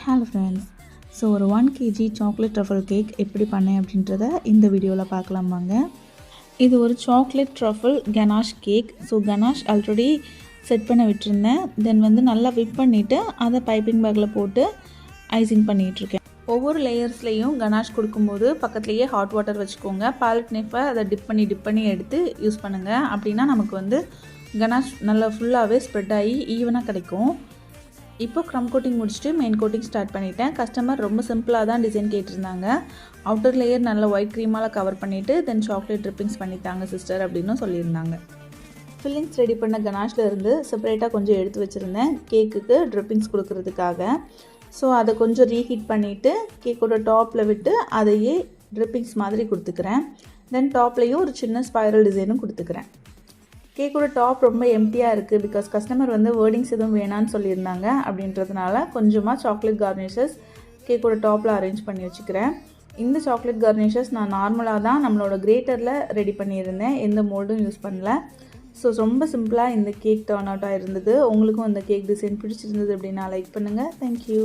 Hello friends, so ஒரு 1 kg chocolate truffle cake எப்படி பண்ணேன் அப்படின்றத இந்த வீடியோவில் பார்க்கலாம் வாங்க. இது ஒரு chocolate truffle ganache cake. So ganache already set பண்ண விட்டுருந்தேன். தென் நல்லா விப் பண்ணிவிட்டு அதை பைப்பிங் பேக்கில் போட்டு ஐசிங் பண்ணிகிட்ருக்கேன். ஒவ்வொரு லேயர்ஸ்லேயும் கனாஷ் கொடுக்கும்போது பக்கத்துலேயே ஹாட் வாட்டர் வச்சுக்கோங்க. பாலட் நைஃபை அதை டிப் பண்ணி எடுத்து யூஸ் பண்ணுங்கள். அப்படின்னா நமக்கு கனாஷ் நல்லா ஃபுல்லாகவே ஸ்ப்ரெட் ஆகி ஈவனாக கிடைக்கும். இப்போ க்ரம் கோட்டிங் முடிச்சுட்டு மெயின் கோட்டிங் ஸ்டார்ட் பண்ணிட்டேன். கஸ்டமர் ரொம்ப சிம்பிளாக தான் டிசைன் கேட்டிருந்தாங்க. அவுட்டர் லேயர் நல்லா ஒயிட் க்ரீமால் கவர் பண்ணிவிட்டு தென் சாக்லேட் ட்ரிப்பிங்ஸ் பண்ணித்தாங்க சிஸ்டர் அப்படின்னு சொல்லியிருந்தாங்க. ஃபில்லிங்ஸ் ரெடி பண்ண கனாஷில் இருந்து செப்பரேட்டாக கொஞ்சம் எடுத்து வச்சுருந்தேன் கேக்குக்கு ட்ரிப்பிங்ஸ் கொடுக்கறதுக்காக. ஸோ அதை கொஞ்சம் ரீஹீட் பண்ணிவிட்டு கேக்கோட டாப்பில் விட்டு அதையே ட்ரிப்பிங்ஸ் மாதிரி கொடுத்துக்கிறேன். தென் டாப்லேயும் ஒரு சின்ன ஸ்பைரல் டிசைனும் கொடுத்துக்கிறேன். கேக்கோட டாப் ரொம்ப எம்டியாக இருக்குது. பிகாஸ் கஸ்டமர் வேர்டிங்ஸ் எதுவும் வேணான்னு சொல்லியிருந்தாங்க. அப்படின்றதுனால கொஞ்சமாக சாக்லேட் கார்னிஷஸ் கேக்கோட டாப்பில் அரேஞ்ச் பண்ணி வச்சுக்கிறேன். இந்த சாக்லேட் கார்னிஷஸ் நான் நார்மலாக தான் நம்மளோட கிரேட்டரில் ரெடி பண்ணியிருந்தேன். எந்த மோல்டும் யூஸ் பண்ணல. ஸோ ரொம்ப சிம்பிளாக இந்த கேக் டர்ன் அவுட்டாக இருந்தது. உங்களுக்கும் இந்த கேக் டிசைன் பிடிச்சிருந்தது அப்படின்னா லைக் பண்ணுங்கள். தேங்க்யூ.